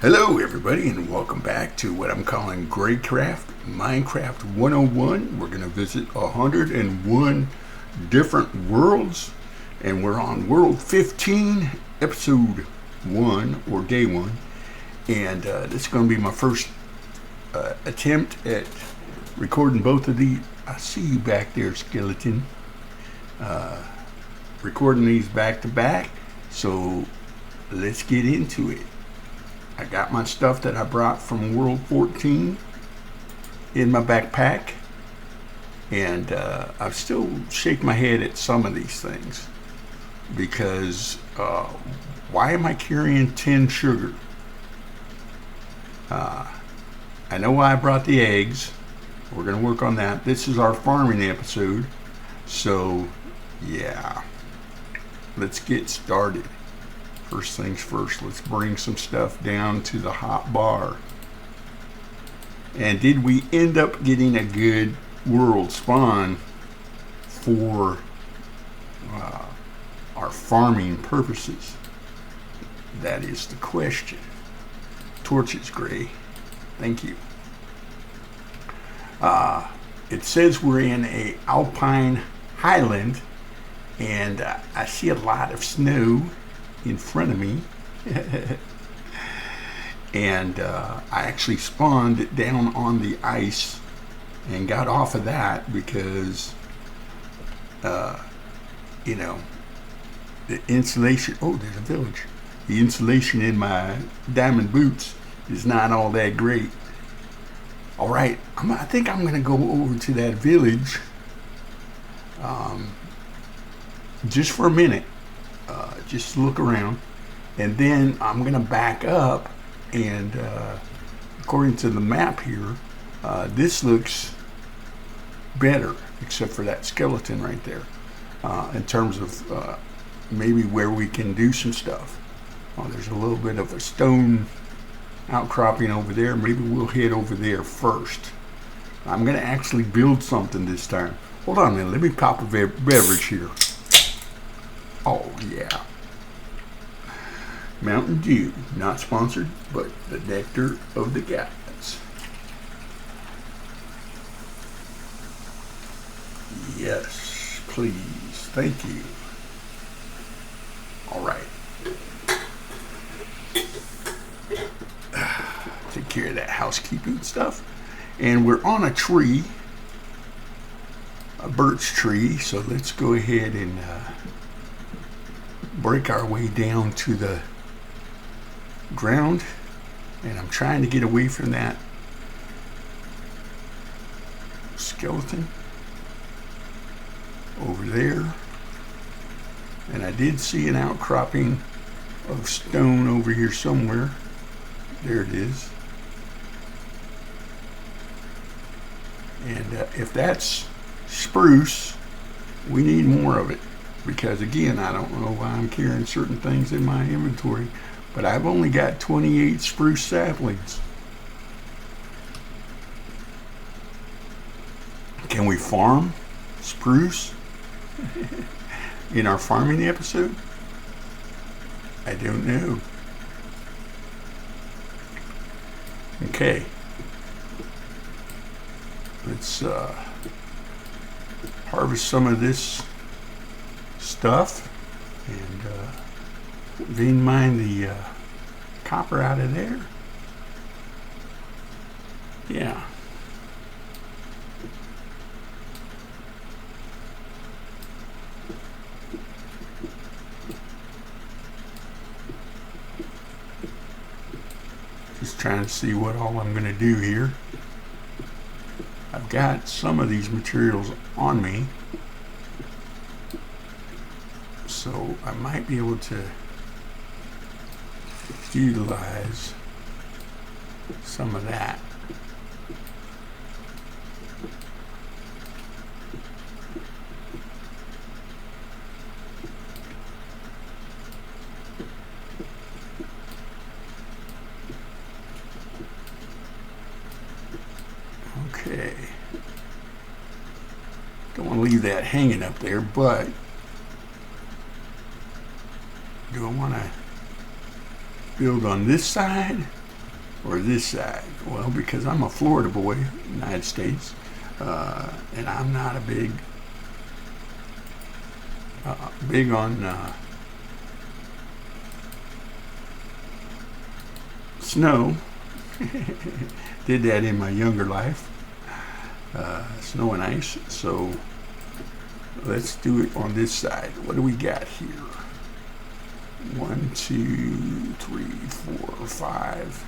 Hello everybody, and welcome back to what I'm calling GrayCraft Minecraft 101. We're going to visit 101 different worlds, and we're on World 15, Episode 1, or Day 1. And this is going to be my first attempt at recording both of these. I see you back there, skeleton. Recording these back to back, so let's get into it. I got my stuff that I brought from World 14 in my backpack, and I still shake my head at some of these things because why am I carrying 10 sugar? I know why I brought the eggs. We're going to work on that. This is our farming episode, so yeah, let's get started. First things first, let's bring some stuff down to the hot bar. And did we end up getting a good world spawn for our farming purposes? That is the question. Torches, Gray. Thank you. It says we're in a alpine highland, and I see a lot of snow in front of me. And I actually spawned down on the ice and got off of that because you know, the insulation, oh, there's a village. The insulation in my diamond boots is not all that great. All right, I think I'm gonna go over to that village just for a minute. Just look around, and then I'm gonna back up, and according to the map here, this looks better, except for that skeleton right there, in terms of maybe where we can do some stuff. There's a little bit of a stone outcropping over there. Maybe we'll head over there first. I'm gonna actually build something this time. Hold on a minute, let me pop a beverage here. Oh yeah, Mountain Dew, not sponsored, but the nectar of the gods. Yes, please, thank you. All right. Take care of that housekeeping stuff. And we're on a tree, a birch tree, so let's go ahead and break our way down to the ground. And I'm trying to get away from that skeleton over there. And I did see an outcropping of stone over here somewhere. There it is. And if that's spruce, we need more of it. Because again, I don't know why I'm carrying certain things in my inventory, but I've only got 28 spruce saplings. Can we farm spruce in our farming episode? I don't know. Okay. Let's harvest some of this stuff, and vein mine the copper out of there. Yeah. Just trying to see what all I'm going to do here. I've got some of these materials on me, so I might be able to utilize some of that. Okay. Don't want to leave that hanging up there, but do I want to build on this side or this side? Well, because I'm a Florida boy, United States, and I'm not a big on snow. Did that in my younger life, snow and ice. So let's do it on this side. What do we got here? 1, 2, 3, 4, 5,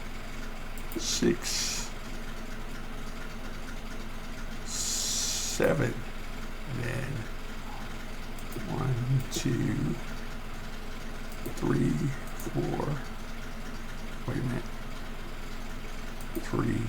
6, 7. And then 1, 2, 3, 4. Wait a minute. 3.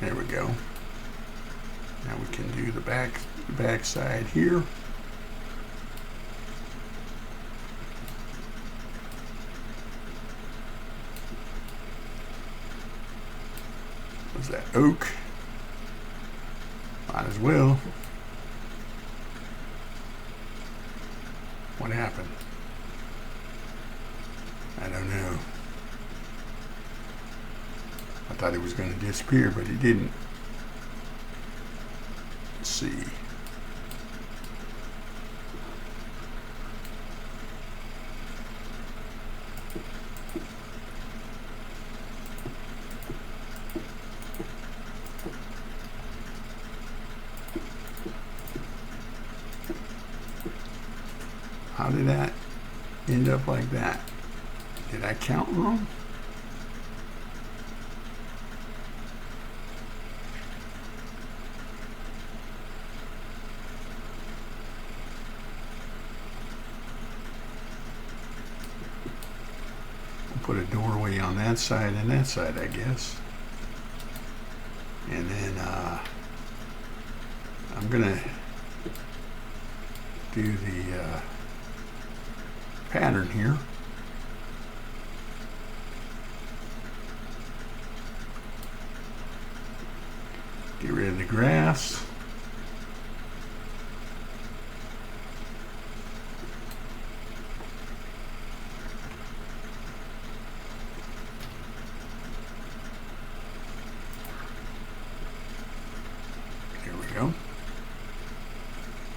There we go. Now we can do the back side here. Was that oak? Might as well. What happened? I don't know. I thought it was going to disappear, but it didn't. Let's see. How did that end up like that? Did I count wrong? Put a doorway on that side and that side, I guess. And then I'm gonna do the pattern here. Get rid of the grass. Here we go.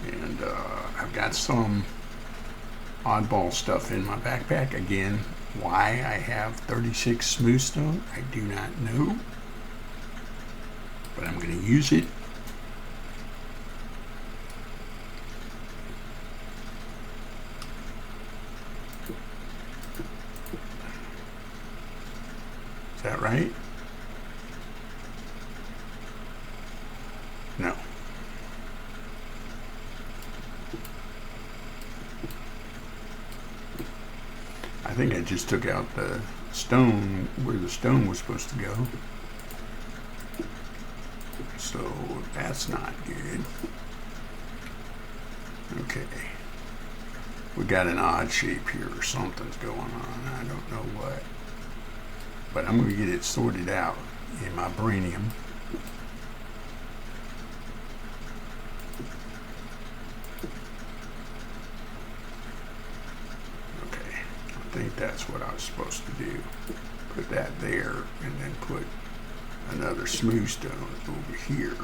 And I've got some oddball stuff in my backpack. Again, why I have 36 smooth stone, I do not know. But I'm going to use it. Is that right? No. I think I just took out the stone where the stone was supposed to go. So that's not good. Okay. We got an odd shape here, or something's going on. I don't know what. But I'm going to get it sorted out in my brainium. Okay. I think that's what I was supposed to do. Put that there and then put another smooth stone over here.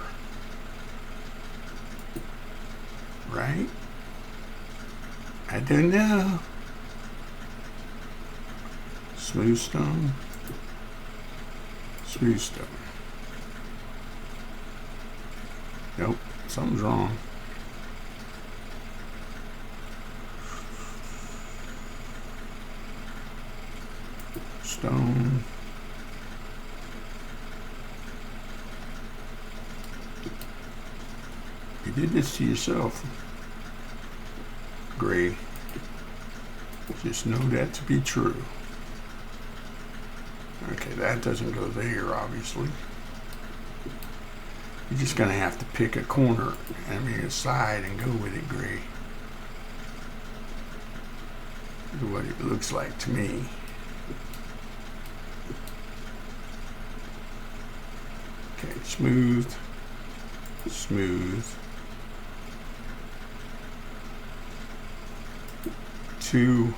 Right? I don't know. Smooth stone. Smooth stone. Nope, something's wrong. Stone. You did this to yourself, Gray. Just know that to be true. Okay, that doesn't go there, obviously. You're just going to have to pick a corner, I mean a side, and go with it, Gray. This is what it looks like to me. Okay, smooth, smooth, 2.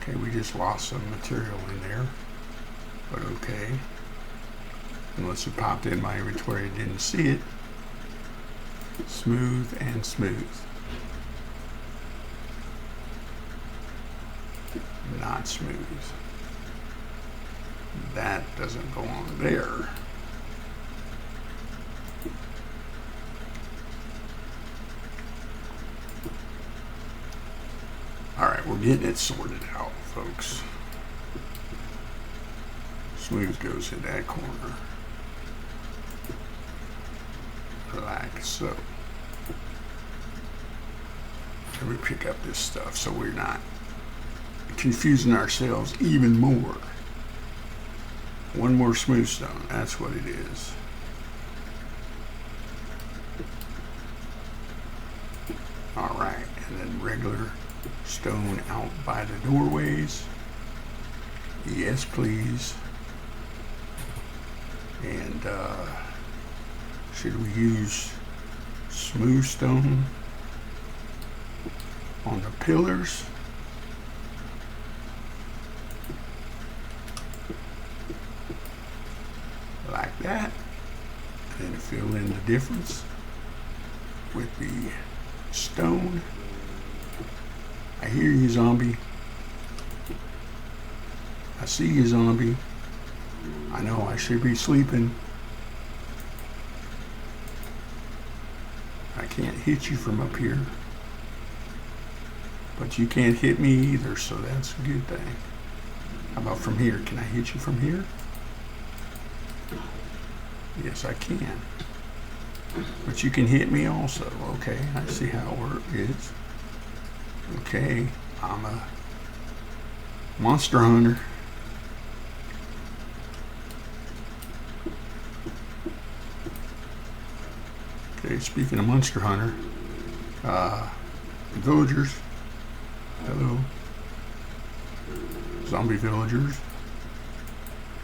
Okay, we just lost some material in there, but okay. Unless it popped in my inventory and didn't see it. Smooth and smooth. Not smooth. That doesn't belong there. Alright, we're getting it sorted out, folks. Smooth goes in that corner. Like so. Let me pick up this stuff so we're not confusing ourselves even more. One more smooth stone, that's what it is. Alright, and then regular stone out by the doorways. Yes, please. And should we use smooth stone on the pillars? Like that. And then fill in the difference with the stone. I hear you, zombie. I see you, zombie. I know I should be sleeping. I can't hit you from up here. But you can't hit me either, so that's a good thing. How about from here? Can I hit you from here? Yes, I can. But you can hit me also. Okay, I see how it is. Okay, I'm a monster hunter. Okay, speaking of monster hunter, villagers, hello, zombie villagers,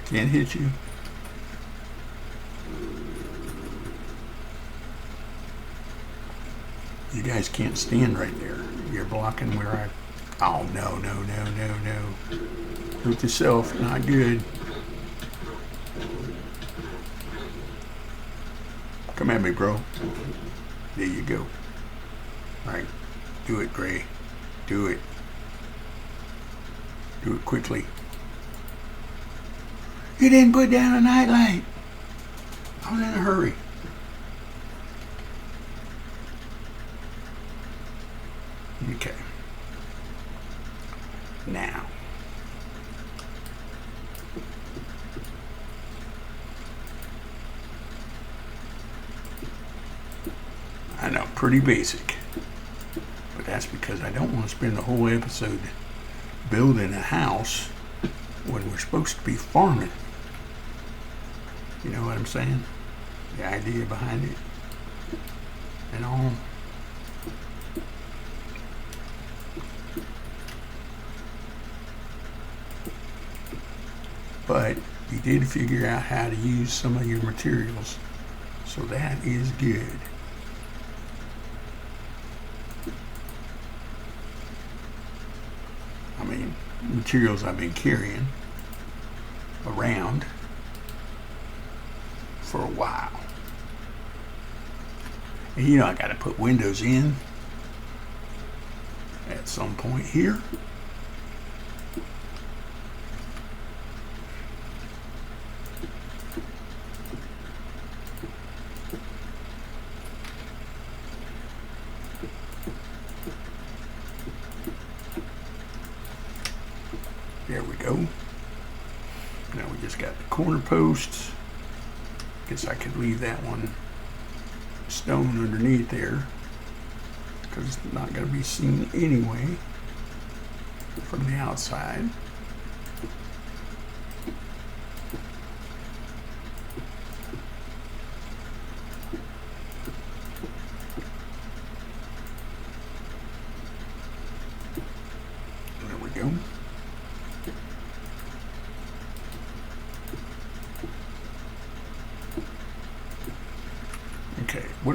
can't hit you. You guys can't stand right there. You're blocking where I, oh no, no, no, no, no. Note to self, not good. Come at me, bro. There you go. All right, do it, Gray. Do it. Do it quickly. You didn't put down a nightlight. I was in a hurry. Okay. Now. I know, pretty basic. But that's because I don't want to spend the whole episode building a house when we're supposed to be farming. You know what I'm saying? The idea behind it and all. But you did figure out how to use some of your materials, so that is good. I mean, materials I've been carrying around for a while. And you know I gotta put windows in at some point here. There we go. Now we just got the corner posts. Guess I could leave that one stone underneath there because it's not going to be seen anyway from the outside. There we go.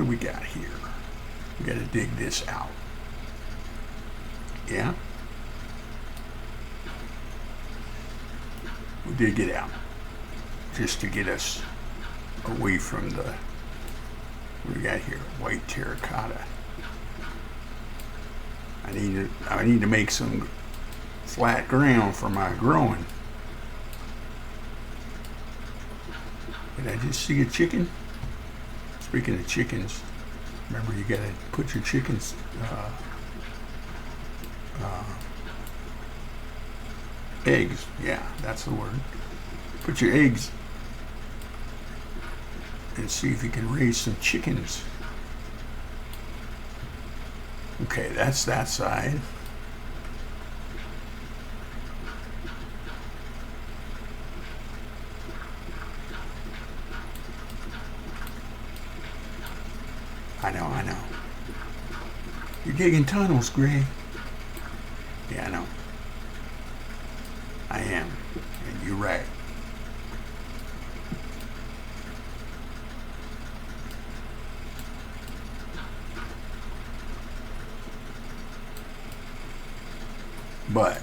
we got here? We got to dig this out. Yeah? We dig it out just to get us away from the, what do we got here? White terracotta. I need to make some flat ground for my growing. Did I just see a chicken? Speaking of chickens, remember you gotta put your chickens eggs. Yeah, that's the word. Put your eggs and see if you can raise some chickens. Okay, that's that side. I know. You're digging tunnels, Gray. Yeah, I know. I am. And you're right. But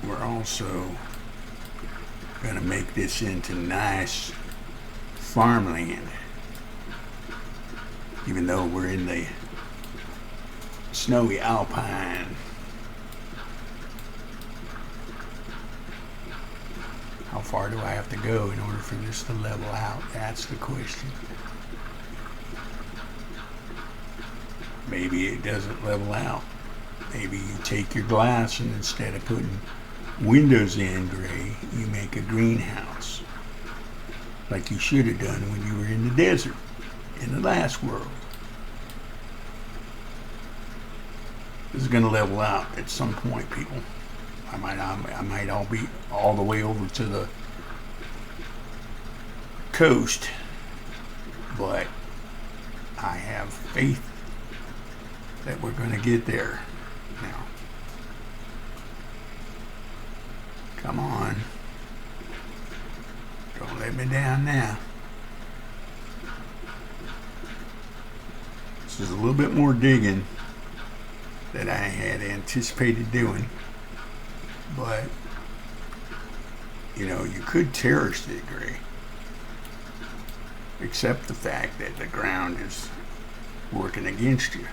we're also going to make this into nice farmland. Even though we're in the snowy alpine. How far do I have to go in order for this to level out? That's the question. Maybe it doesn't level out. Maybe you take your glass and instead of putting windows in, Gray, you make a greenhouse. Like you should have done when you were in the desert, in the last world. This is going to level out at some point, people. I might all be all the way over to the coast, but I have faith that we're going to get there. Now, come on. Don't let me down now. This is a little bit more digging than I had anticipated doing. But, you know, you could terrace it, Gray. Except the fact that the ground is working against you.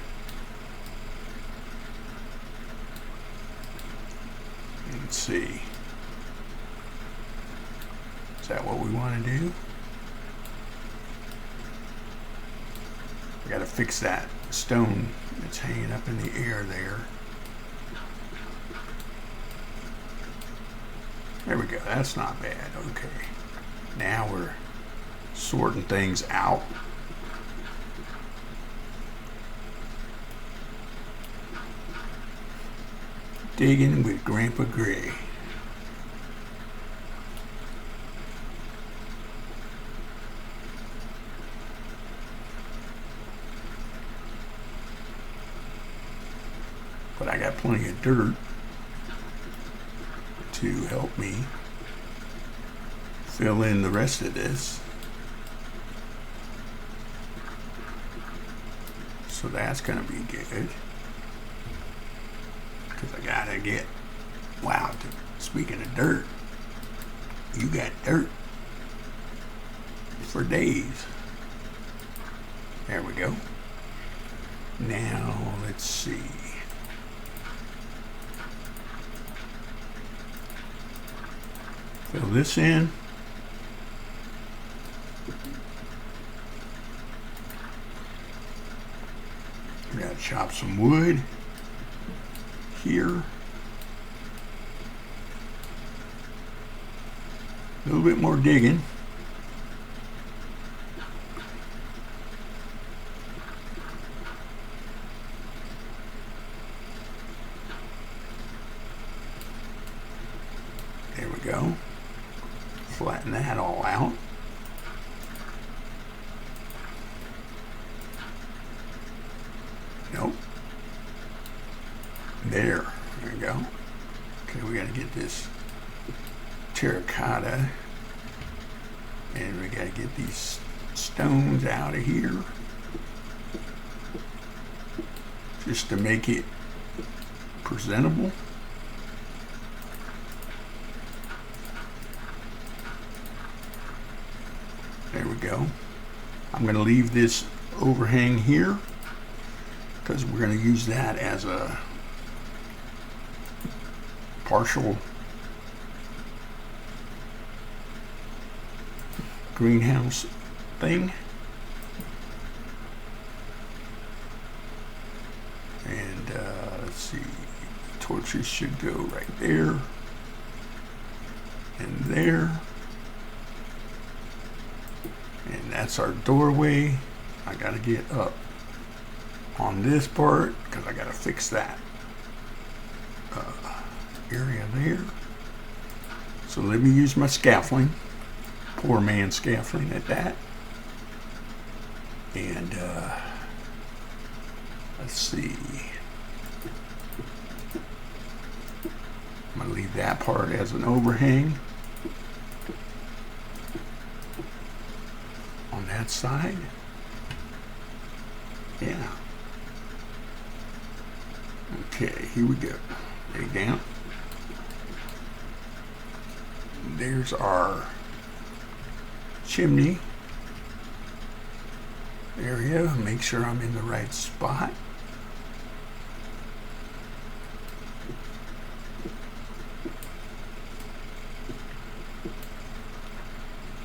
Let's see. Is that what we want to do? We got to fix that stone that's hanging up in the air there. There we go. That's not bad. Okay. Now we're sorting things out. Digging with Grandpa Gray. But I got plenty of dirt to help me fill in the rest of this. So that's going to be good. Because I got to get, wow, speaking of dirt, you got dirt for days. There we go. Now, let's see. Fill this in. We gotta chop some wood here. A little bit more digging. There we go. Flatten that all out. Nope. There we go. Okay, we gotta get this terracotta and we gotta get these stones out of here. just to make it presentable. There we go. I'm going to leave this overhang here because we're going to use that as a partial greenhouse thing. And let's see, torches should go right there and there. And that's our doorway. I gotta get up on this part because I gotta fix that area there. So let me use my scaffolding. Poor man scaffolding at that. And let's see. I'm gonna leave that part as an overhang on that side. Yeah. Okay, here we go. Lay down. There's our chimney area. Make sure I'm in the right spot.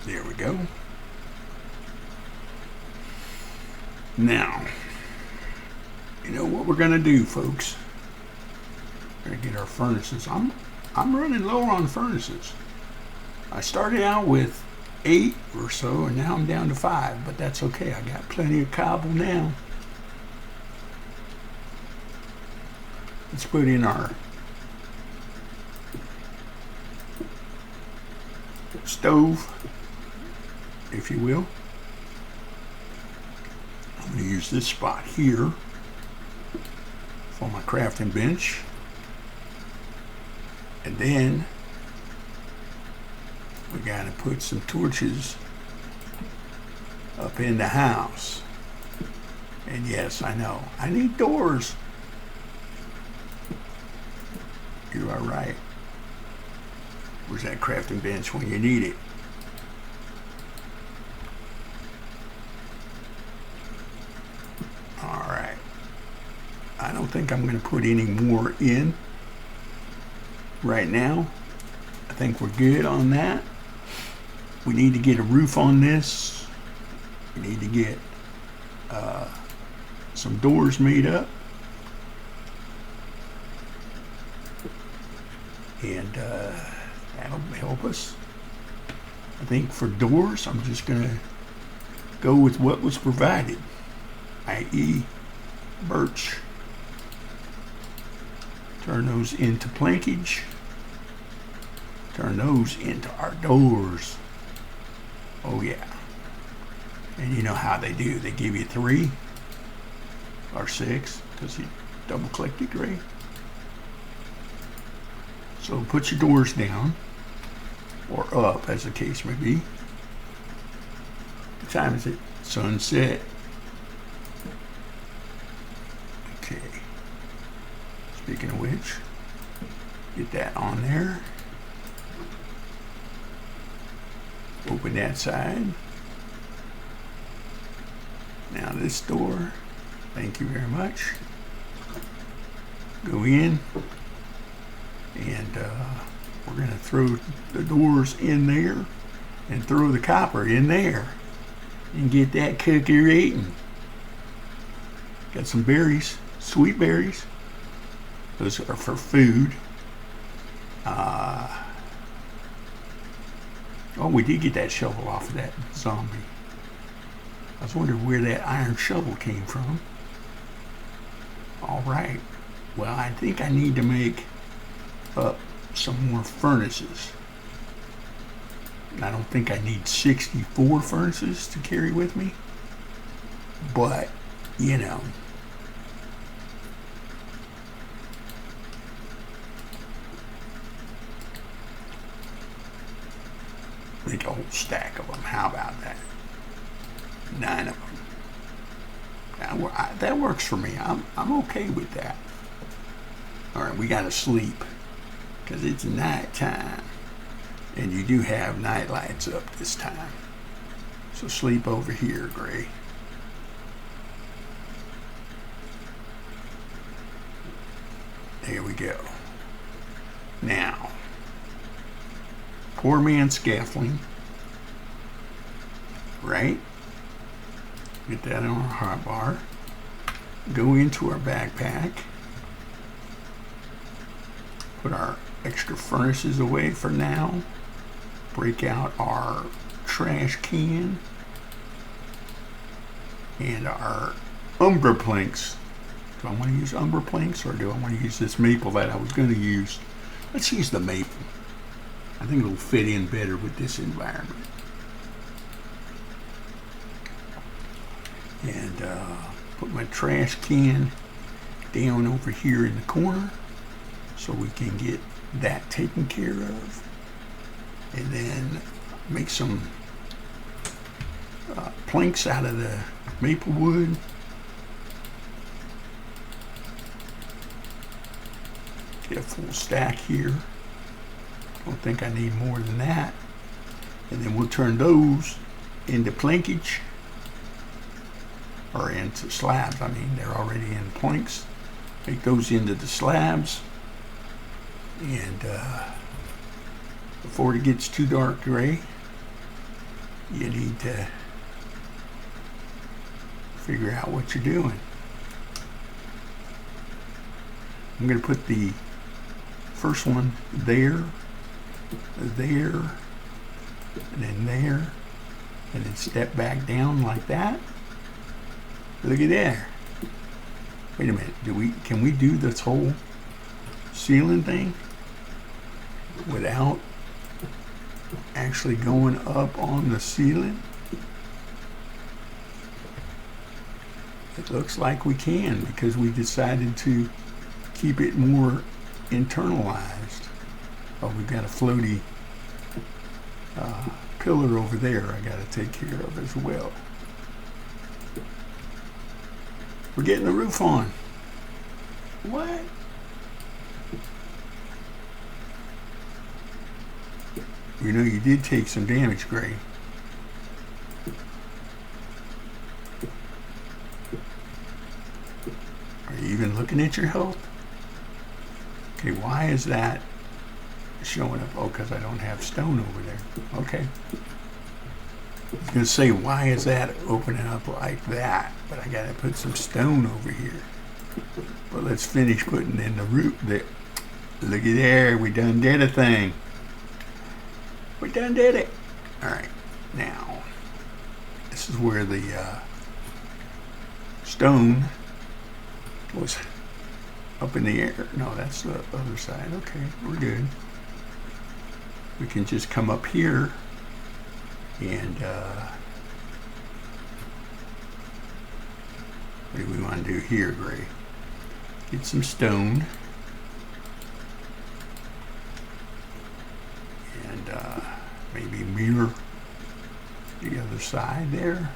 There we go. Now, you know what we're gonna do, folks? We're gonna get our furnaces. I'm running low on furnaces. I started out with 8 or so, and now I'm down to 5, but that's okay. I got plenty of cobble now. Let's put in our stove, if you will. I'm going to use this spot here for my crafting bench. And then we got to put some torches up in the house. And yes, I know, I need doors. You are right. Where's that crafting bench when you need it? All right. I don't think I'm going to put any more in right now. I think we're good on that. We need to get a roof on this. We need to get some doors made up. And that'll help us. I think for doors, I'm just going to go with what was provided, i.e. birch. Turn those into plankage. Turn those into our doors. Oh yeah. And you know how they do. They give you 3 or 6 because you double clicked it, right? So put your doors down or up, as the case may be. What time is it? Sunset. Okay. Speaking of which, get that on there. Open that side. Now this door, thank you very much. Go in, and we're going to throw the doors in there and throw the copper in there and get that cookie eaten. Got some berries, sweet berries. Those are for food. Oh, we did get that shovel off of that zombie. I was wondering where that iron shovel came from. All right. Well, I think I need to make up some more furnaces. I don't think I need 64 furnaces to carry with me. But, you know. Make a whole stack of them. How about that? 9 of them. That that works for me. I'm okay with that. All right, we gotta sleep because it's night time, and you do have night lights up this time. So sleep over here, Gray. There we go. Now, poor man scaffolding, right? Get that on our hot bar. Go into our backpack. Put our extra furnaces away for now. Break out our trash can and our umber planks. Do I want to use umber planks or do I want to use this maple that I was going to use? Let's use the maple. I think it'll fit in better with this environment. And put my trash can down over here in the corner so we can get that taken care of. And then make some planks out of the maple wood. Get a full stack here. Don't think I need more than that. And then we'll turn those into plankage, or into slabs. I mean, they're already in planks. Make those into the slabs. And before it gets too dark gray, you need to figure out what you're doing. I'm going to put the first one there, and then there, and then step back down like that. Look at there. Wait a minute, can we do this whole ceiling thing without actually going up on the ceiling? It looks like we can because we decided to keep it more internalized. Oh, we've got a floaty pillar over there I got to take care of as well. We're getting the roof on. What? You know, you did take some damage, Gray. Are you even looking at your health? Okay, why is that showing up? Oh, because I don't have stone over there. Okay. I was going to say, why is that opening up like that? But I got to put some stone over here. But let's finish putting in the roof there. Look at there. We done did a thing. We done did it. All right. Now, this is where the stone was up in the air. No, that's the other side. Okay, we're good. We can just come up here and what do we want to do here, Gray? Get some stone and maybe mirror the other side there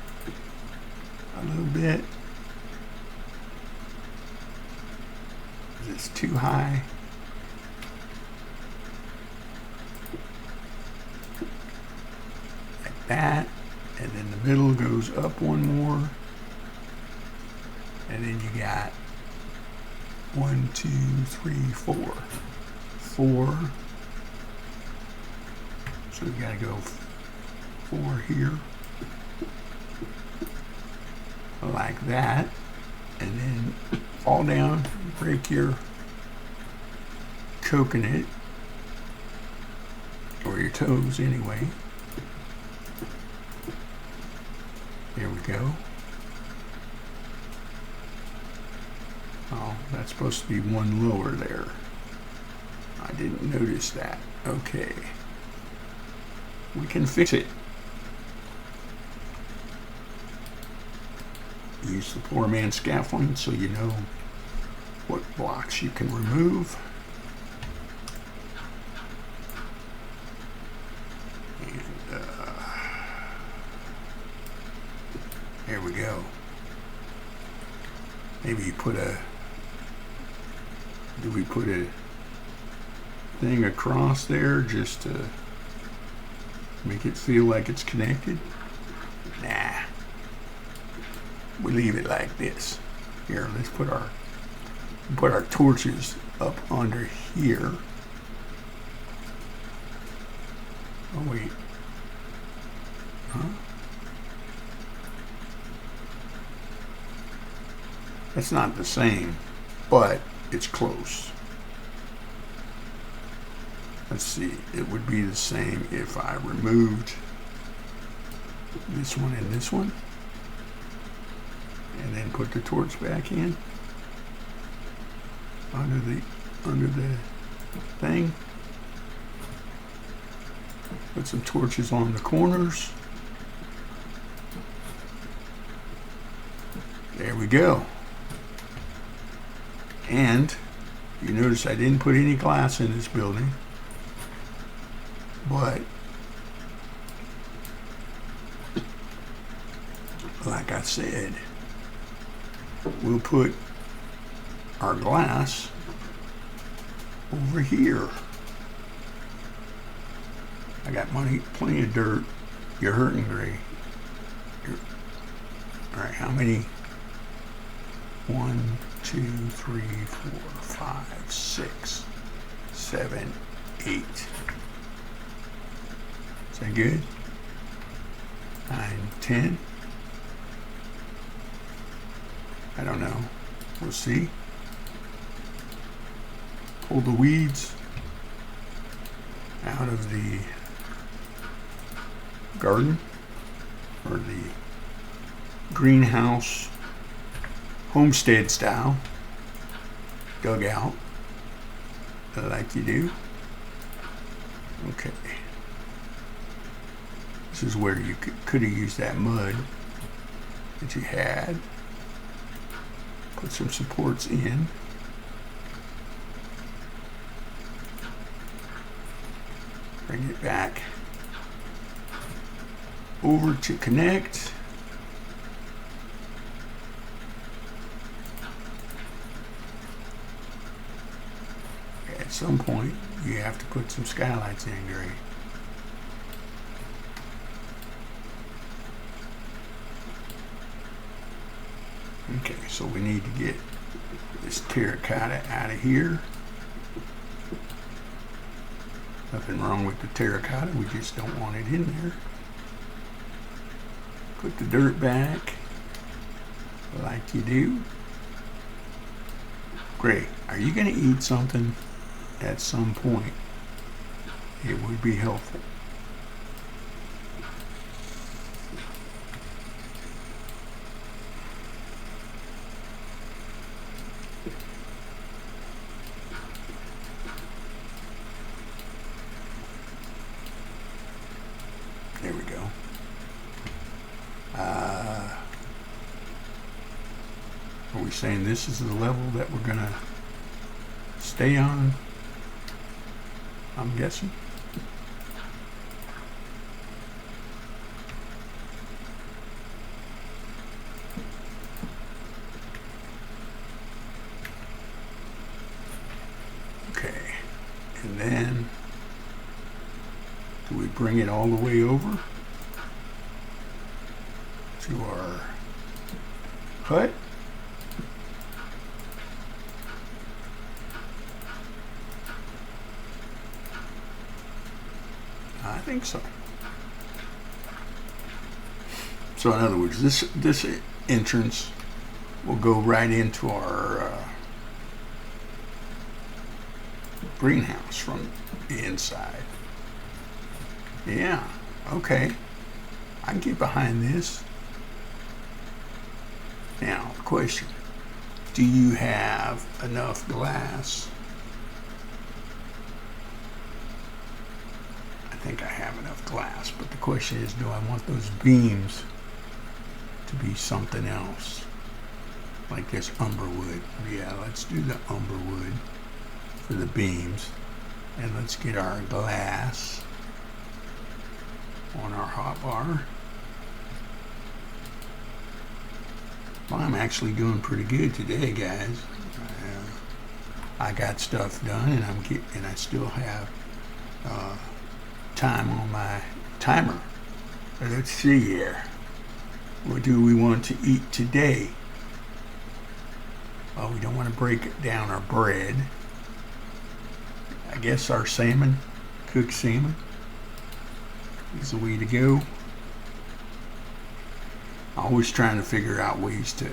a little bit. Is this too high? Like that. And then the middle goes up one more. And then you got 1, 2, 3, 4. 4. So you gotta go 4 here. Like that. And then fall down, break your coconut, or your toes anyway. There we go. Oh, that's supposed to be one lower there. I didn't notice that. Okay. We can fix it. Use the poor man's scaffolding so you know what blocks you can remove. And there we go. put a thing across there just to make it feel like it's connected? Nah. We leave it like this. Here, let's put our torches up under here. Oh wait. Huh? That's not the same, but it's close. Let's see, it would be the same if I removed this one and this one, and then put the torch back in under the thing. Put some torches on the corners. There we go. And you notice I didn't put any glass in this building, but like I said, we'll put our glass over here. I got plenty of dirt. You're hurting, Gray. All right, how many? 1, 2, 3, 4, 5, 6, 7, 8. Is that good? 9, 10. I don't know. We'll see. Pull the weeds out of the garden or the greenhouse homestead style dugout like you do. Okay. This is where you could have used that mud that you had. Put some supports in. Bring it back over to connect. At some point, you have to put some skylights in, Gray. Okay, so we need to get this terracotta out of here. Nothing wrong with the terracotta, we just don't want it in there. Put the dirt back like you do. Gray, are you going to eat something at some point? It would be helpful. There we go. Are we saying this is the level that we're gonna stay on? I'm guessing. Okay, and then do we bring it all the way over to our hut? I think so. So in other words, this entrance will go right into our greenhouse from the inside. Yeah, okay. I can get behind this. Now, question. Do you have enough glass? I think I have enough glass, but the question is, do I want those beams to be something else? Like this umberwood. Yeah, let's do the umberwood for the beams. And let's get our glass on our hot bar. Well, I'm actually doing pretty good today, guys. I got stuff done, and I still have time on my timer. Let's see here. What do we want to eat today? Well, we don't want to break down our bread. I guess our salmon, cooked salmon, is the way to go. Always trying to figure out ways to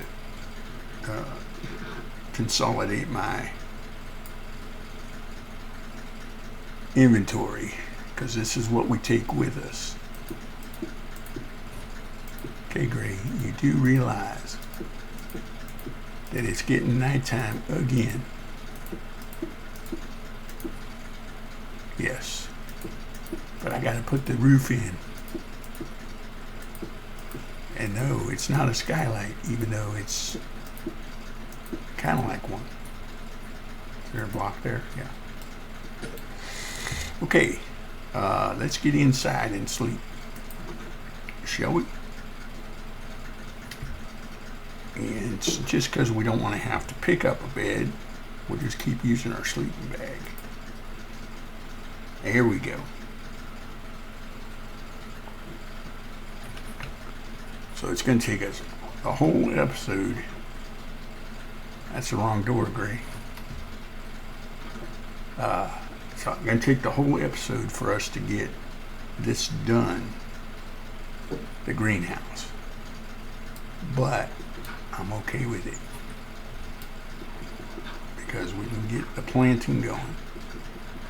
consolidate my inventory, because this is what we take with us. Okay, Gray, you do realize that it's getting nighttime again. Yes, but I gotta put the roof in. And no, it's not a skylight, even though it's kind of like one. Is there a block there? Yeah. Okay, let's get inside and sleep, shall we? And just because we don't want to have to pick up a bed, we'll just keep using our sleeping bag. There we go. So it's going to take us a whole episode. That's the wrong door, Gray. So it's going to take the whole episode for us to get this done, the greenhouse. But I'm okay with it, because we can get the planting going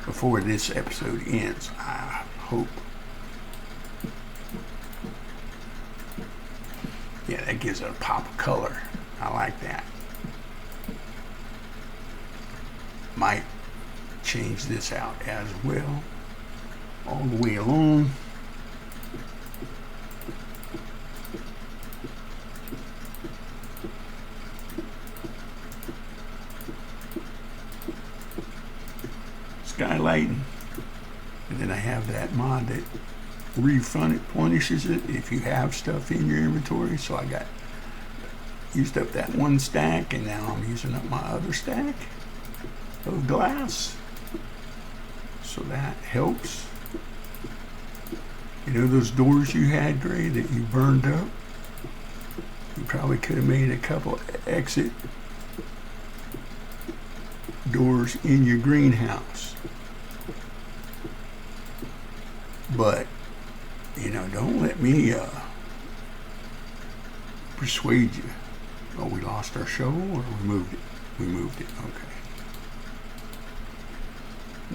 before this episode ends, I hope. Yeah, that gives it a pop of color. I like that. Might change this out as well, all the way along. Skylighting. And then I have that mod that replenishes it if you have stuff in your inventory. So I used up that one stack, and now I'm using up my other stack of glass. So that helps. You know those doors you had, Gray, that you burned up? You probably could have made a couple exit doors in your greenhouse. But, you know, don't let me persuade you. Oh, we lost our shovel, or we moved it? We moved it, okay.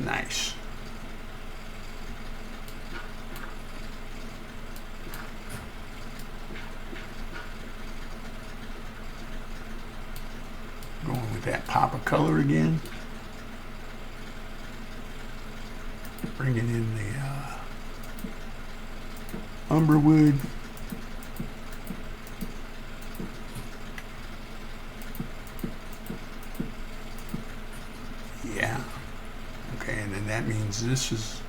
Nice. Going with that pop of color again. Bringing in the umberwood. Yeah. Okay, and then that means this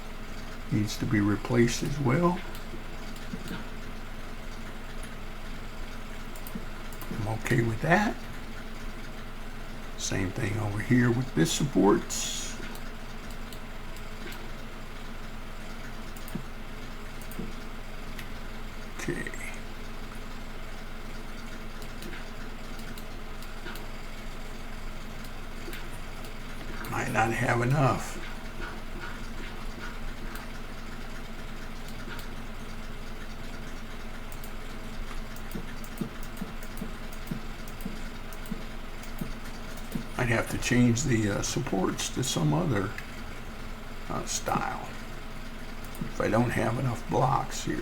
needs to be replaced as well. I'm okay with that. Same thing over here with this supports. Okay. Might not have enough. I'd have to change the supports to some other style if I don't have enough blocks here.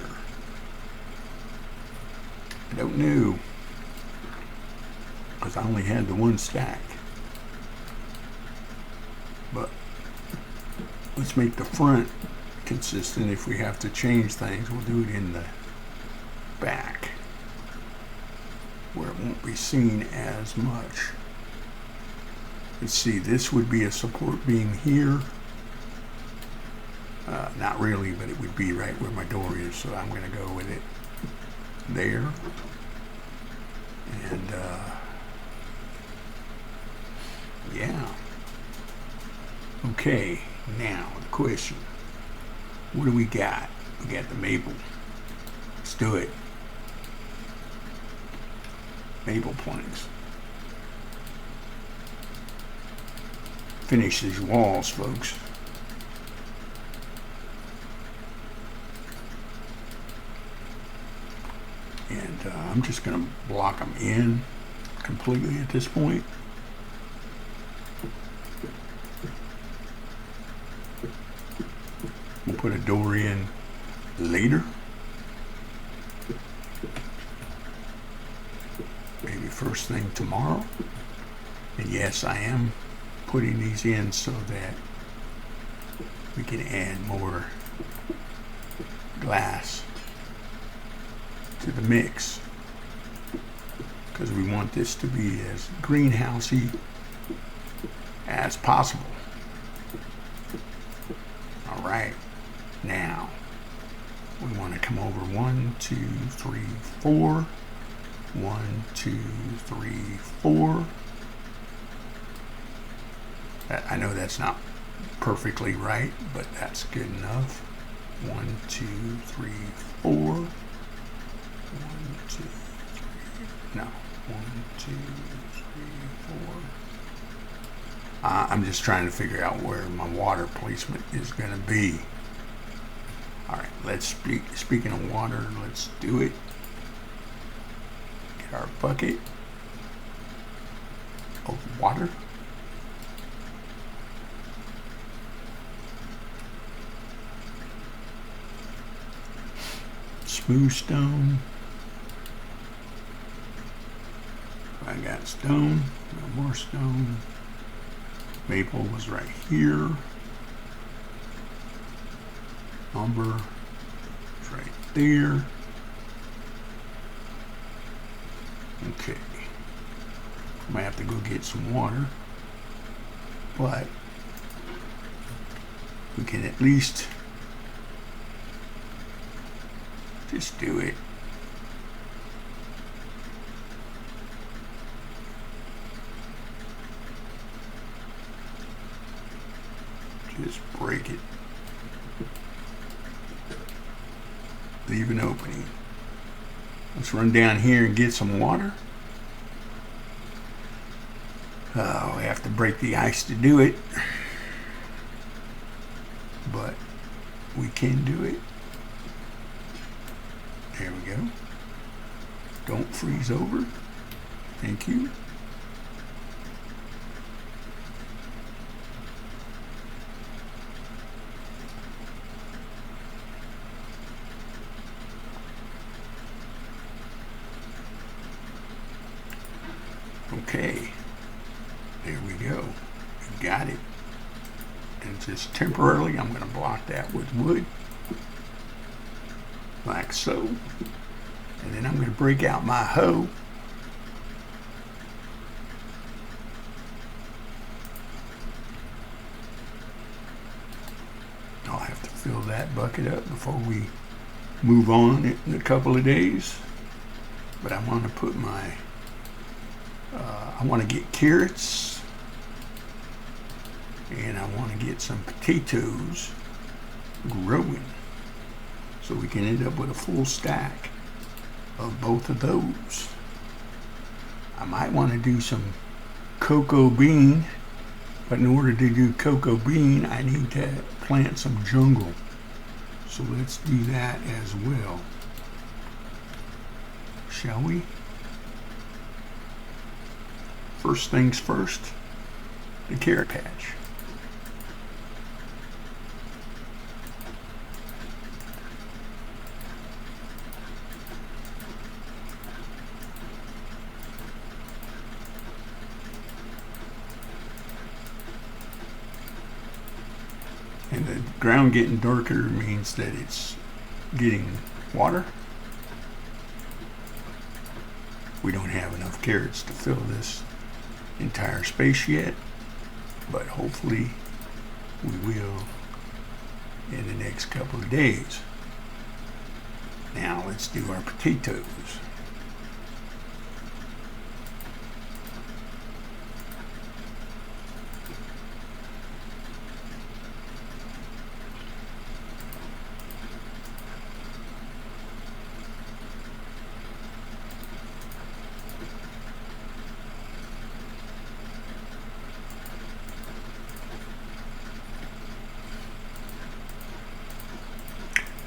I don't know, because I only had the one stack. But let's make the front consistent. If we have to change things, we'll do it in the back where it won't be seen as much. Let's see, this would be a support beam here. Not really, but it would be right where my door is, so I'm going to go with it there. And yeah. Okay, now the question. What do we got? We got the maple. Let's do it. Maple planks. Finish these walls, folks. And I'm just going to block them in completely at this point. We'll put a door in later. Maybe first thing tomorrow. And yes, I am putting these in so that we can add more glass to the mix, because we want this to be as greenhousey as possible. All right, now we want to come over 1, 2, 3, 4. 1, 2, 3, 4. I know that's not perfectly right, but that's good enough. 1, 2, 3, 4. 1, 2, 3. No. 1, 2, 3, 4. I'm just trying to figure out where my water placement is going to be. All right, let's speaking of water, let's do it. Get our bucket of water. Smooth stone. I got stone, no more stone. Maple was right here. Umber is right there. Okay. I might have to go get some water, but we can at least just do it. Just break it. Leave an opening. Let's run down here and get some water. Oh, we have to break the ice to do it, but we can do it. There we go. Don't freeze over. Thank you. Okay, there we go. We got it. And just temporarily, I'm going to block that with wood, like so. And then I'm going to break out my hoe. I'll have to fill that bucket up before we move on in a couple of days. But I want to put my I want to get carrots, and I want to get some potatoes growing, so we can end up with a full stack of both of those. I might want to do some cocoa bean, but in order to do cocoa bean, I need to plant some jungle. So let's do that as well. Shall we? First things first, the carrot patch. And the ground getting darker means that it's getting water. We don't have enough carrots to fill this entire space yet, but hopefully we will in the next couple of days. Now let's do our potatoes.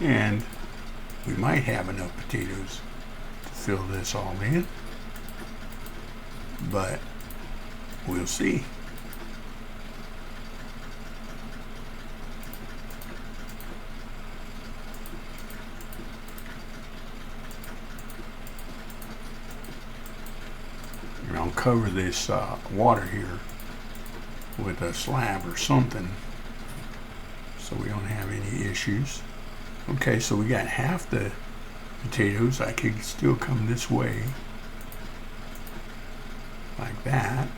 And we might have enough potatoes to fill this all in, but we'll see. And I'll cover this water here with a slab or something so we don't have any issues. Okay, so we got half the potatoes. I could still come this way like that.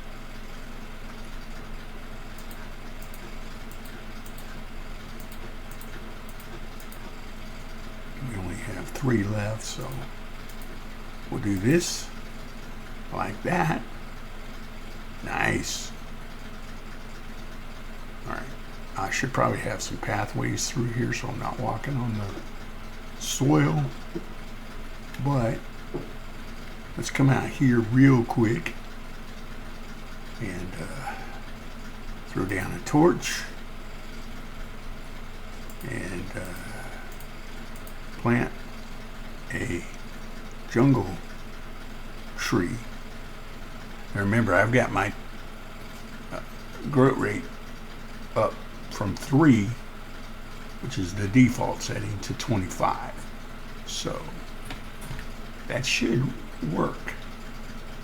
We only have 3 left, so we'll do this like that. Nice. All right. I should probably have some pathways through here so I'm not walking on the soil. But let's come out here real quick and throw down a torch and plant a jungle tree. Now remember, I've got my growth rate up from 3, which is the default setting, to 25. So that should work.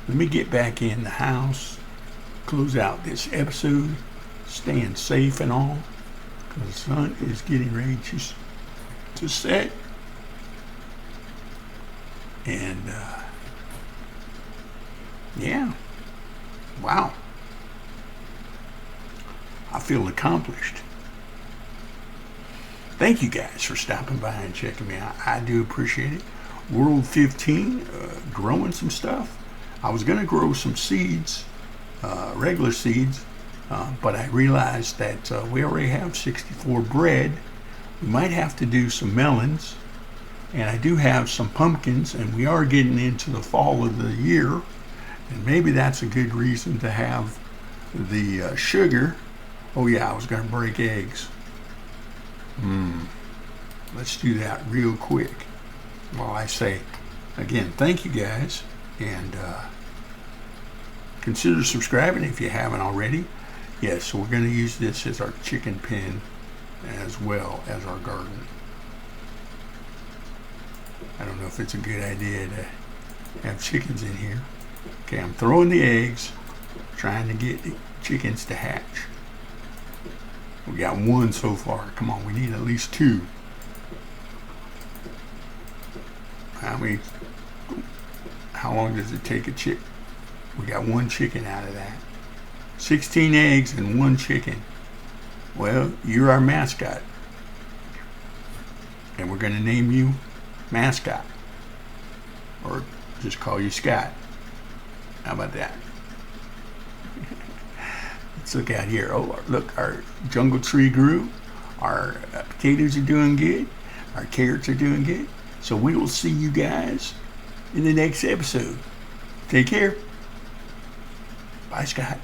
Let me get back in the house, close out this episode, staying safe and all, because the sun is getting ready to set. And yeah, wow, I feel accomplished. Thank you guys for stopping by and checking me out. I do appreciate it. World 15, growing some stuff. I was going to grow some seeds, regular seeds, but I realized that we already have 64 bread. We might have to do some melons, and I do have some pumpkins, and we are getting into the fall of the year, and maybe that's a good reason to have the sugar. Oh yeah, I was going to break eggs. Let's do that real quick. Well, I say, again, thank you guys, and consider subscribing if you haven't already. Yes, so we're going to use this as our chicken pen as well as our garden. I don't know if it's a good idea to have chickens in here. Okay, I'm throwing the eggs, trying to get the chickens to hatch. We got 1 so far. Come on, we need at least 2. How long does it take a chick? We got 1 chicken out of that. 16 eggs and 1 chicken. Well, you're our mascot. And we're going to name you Mascot. Or just call you Scott. How about that? Let's look out here. Oh, look, our jungle tree grew. Our potatoes are doing good. Our carrots are doing good. So we will see you guys in the next episode. Take care. Bye, Scott.